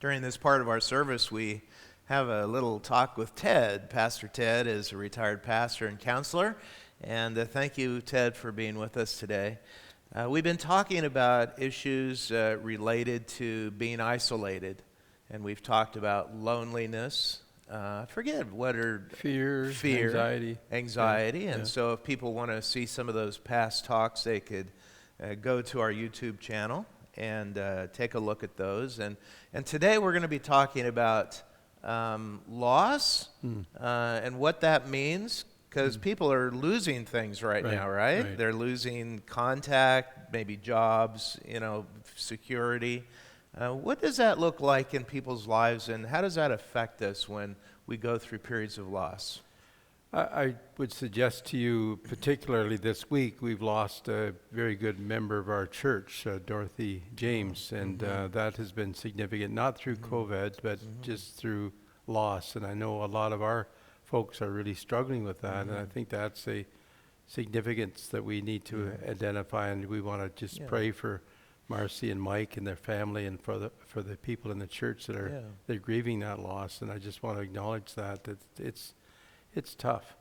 During this part of our service, we have a little talk with Ted. Pastor Ted is a retired pastor and counselor, and thank you, Ted, for being with us today. We've been talking about issues related to being isolated, and we've talked about loneliness. I forget what are fear, anxiety, and so if people want to see some of those past talks, they could go to our YouTube channel and take a look at those. And today we're going to be talking about loss and what that means, because people are losing things right now, right? They're losing contact, maybe jobs, security. What does that look like in people's lives, and how does that affect us when we go through periods of loss? I would suggest to you, particularly this week, we've lost a very good member of our church, Dorothy James, and that has been significant, not through COVID, but just through loss. And I know a lot of our folks are really struggling with that, and I think that's a significance that we need to identify, and we want to just pray for Marcy and Mike and their family, and for the people in the church that are they're grieving that loss. And I just want to acknowledge that it's tough.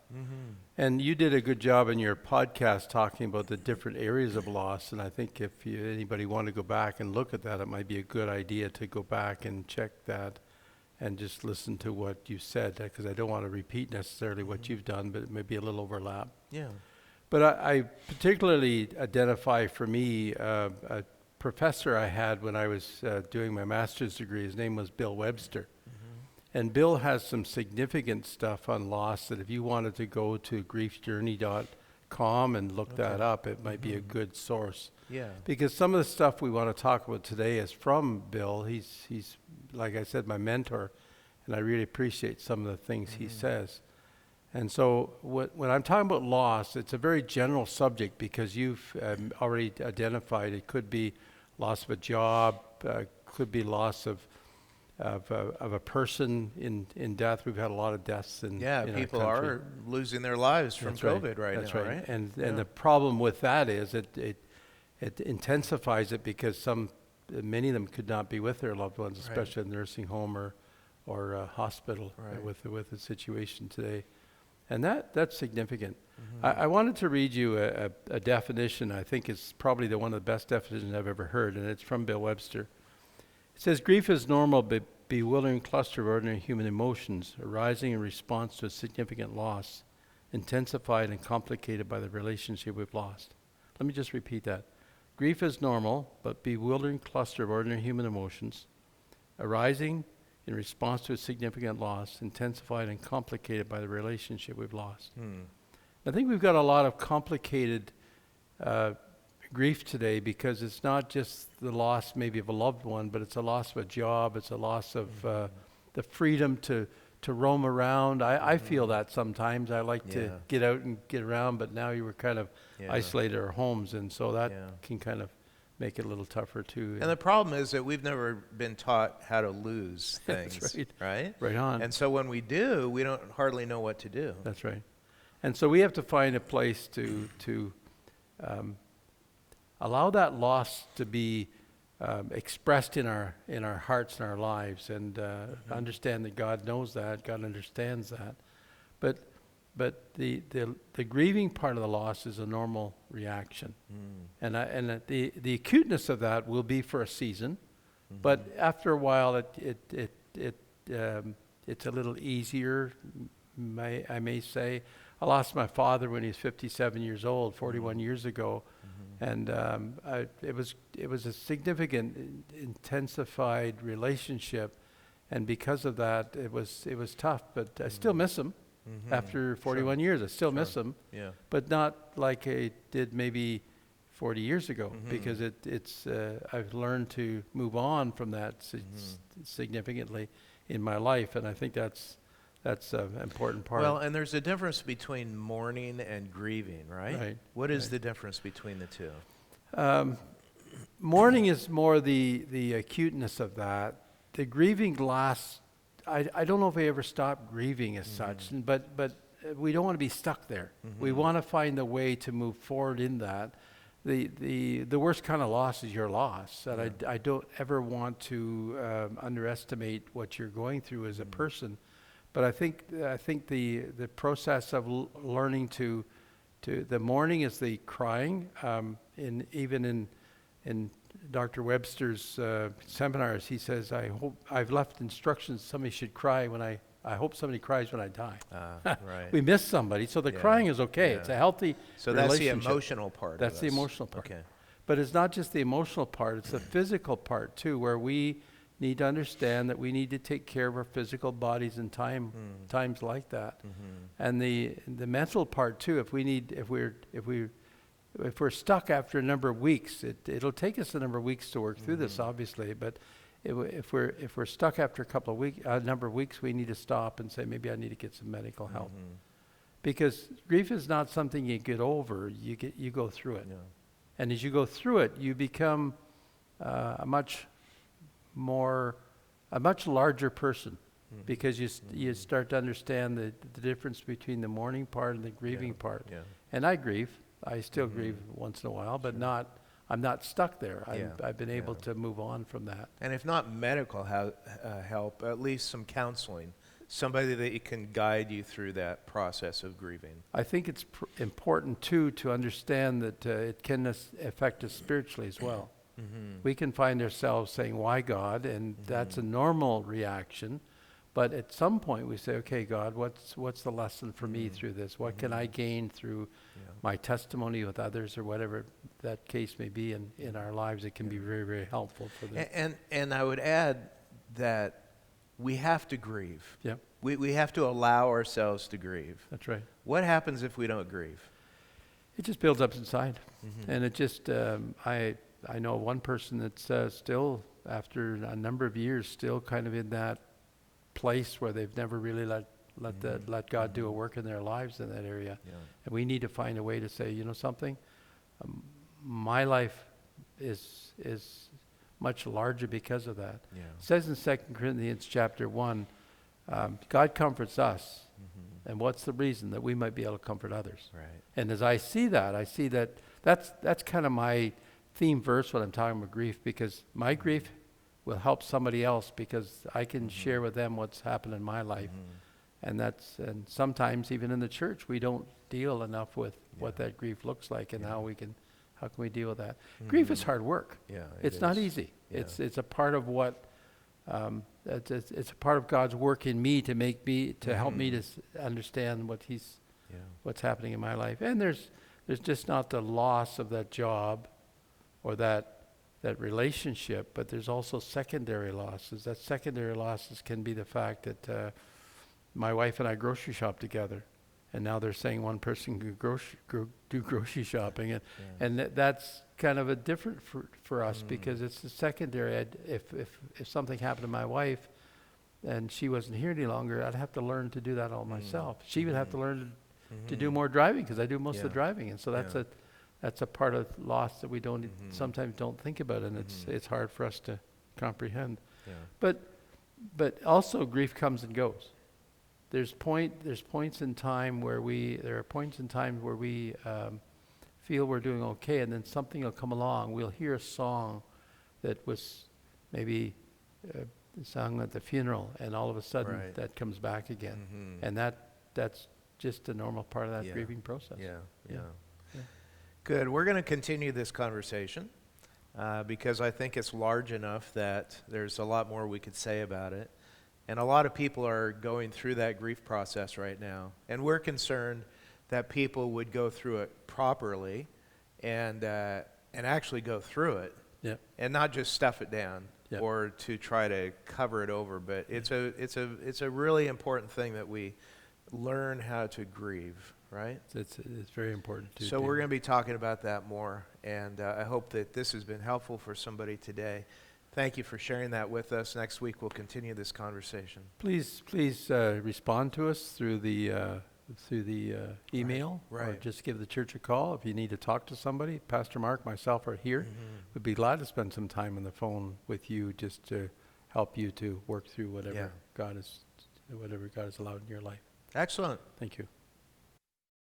And you did a good job in your podcast talking about the different areas of loss, and I think if anybody want to go back and look at that, it might be a good idea to go back and check that and just listen to what you said, because I don't want to repeat necessarily what you've done, but it may be a little overlap. But I particularly identify for me a professor I had when I was doing my master's degree. His name was Bill Webster. And Bill has some significant stuff on loss that if you wanted to go to griefjourney.com and look that up, it might be a good source. Because some of the stuff we want to talk about today is from Bill. He's like I said, my mentor, and I really appreciate some of the things he says. And so when I'm talking about loss, it's a very general subject, because you've already identified it could be loss of a job, could be loss of a person in death. We've had a lot of deaths in people our country. Are losing their lives from COVID That's now, right? And the problem with that is it intensifies it, because many of them could not be with their loved ones, especially in a nursing home or a hospital with the situation today. And that's significant. I wanted to read you a definition. I think it's probably one of the best definitions I've ever heard, and it's from Bill Webster. It says, grief is normal, bewildering cluster of ordinary human emotions arising in response to a significant loss, intensified and complicated by the relationship we've lost. Let me just repeat that. Grief is normal, but bewildering cluster of ordinary human emotions arising in response to a significant loss, intensified and complicated by the relationship we've lost. I think we've got a lot of complicated grief today, because it's not just the loss maybe of a loved one, but it's a loss of a job, it's a loss of the freedom to roam around. I feel that sometimes. I like to get out and get around, but now you were kind of isolated at our homes, and so that can kind of make it a little tougher too. And the problem is that we've never been taught how to lose things. That's right? Right on. And so when we do, we don't hardly know what to do. That's right. And so we have to find a place to allow that loss to be expressed in our hearts and our lives, and understand that God knows that, God understands that. But the grieving part of the loss is a normal reaction, and the acuteness of that will be for a season, but after a while it's a little easier. I may say, I lost my father when he was 57 years old, 41 years ago. And it was a significant, intensified relationship, and because of that, it was tough. But I still miss him after 41 years. I still miss him, but not like I did maybe 40 years ago, because it's I've learned to move on from that significantly in my life, and I think that's an important part. Well, and there's a difference between mourning and grieving, right? What is the difference between the two? Mourning is more the acuteness of that. The grieving lasts. I don't know if I ever stopped grieving as such, but we don't want to be stuck there. We want to find a way to move forward in that. the worst kind of loss is your loss. And I don't ever want to underestimate what you're going through as a person. But I think the process of learning to the mourning is the crying. Even in Dr. Webster's seminars, he says, I've left instructions somebody should cry when I hope somebody cries when I die. Right. We miss somebody, so the crying is okay. It's a healthy So that's the relationship. emotional part. That's of the us. emotional part. Okay. But it's not just the emotional part, it's the physical part too, where we need to understand that we need to take care of our physical bodies in times like that. And the mental part too, if we're stuck after a number of weeks, it'll take us a number of weeks to work through this, obviously, but if we're stuck after a number of weeks, we need to stop and say, maybe I need to get some medical help. Because grief is not something you get over, you go through it. And as you go through it, you become a much larger person, because you start to understand the difference between the mourning part and the grieving part. And I grieve. I still grieve once in a while, but I'm not stuck there. I've been able to move on from that. And if not medical help, at least some counseling, somebody that can guide you through that process of grieving. I think it's important too to understand that it can affect us spiritually as well. We can find ourselves saying, why God? And that's a normal reaction. But at some point we say, okay, God, what's the lesson for me through this? What can I gain through my testimony with others, or whatever that case may be in our lives? It can be very, very helpful for them. And I would add that we have to grieve. Yeah. We have to allow ourselves to grieve. That's right. What happens if we don't grieve? It just builds up inside. And it just, I know one person that's still, after a number of years, still kind of in that place where they've never really let God do a work in their lives in that area. And we need to find a way to say, you know something, my life is much larger because of that. It says in 2 Corinthians chapter 1, God comforts us. And what's the reason? That we might be able to comfort others. Right. And as I see that that's kind of my theme verse when I'm talking about grief, because my grief will help somebody else, because I can share with them what's happened in my life. And sometimes even in the church, we don't deal enough with what that grief looks like, and how can we deal with that. Grief is hard work. It's not easy. It's a part of what it's a part of God's work in me to help me to understand what's happening in my life. And there's just not the loss of that job or that relationship, but there's also secondary losses. That secondary losses can be the fact that my wife and I grocery shop together, and now they're saying one person can do grocery shopping, and that's kind of a different for us, because it's the secondary. If something happened to my wife and she wasn't here any longer, I'd have to learn to do that all myself. She would have to learn to do more driving, because I do most of the driving, and so that's a part of loss that we sometimes don't think about, and it's hard for us to comprehend. But also grief comes and goes. There's points in time where we feel we're doing okay, and then something will come along. We'll hear a song that was maybe sung at the funeral, and all of a sudden that comes back again, and that's just a normal part of that grieving process. Good. We're going to continue this conversation because I think it's large enough that there's a lot more we could say about it. And a lot of people are going through that grief process right now. And we're concerned that people would go through it properly and actually go through it and not just stuff it down or to try to cover it over. But it's a really important thing that we learn how to grieve. Right? It's very important too. So we're going to be talking about that more, and I hope that this has been helpful for somebody today. Thank you for sharing that with us. Next week we'll continue this conversation. Please respond to us through the email, or just give the church a call if you need to talk to somebody. Pastor Mark, myself are here. We'd be glad to spend some time on the phone with you, just to help you to work through whatever God has allowed in your life. Excellent. Thank you.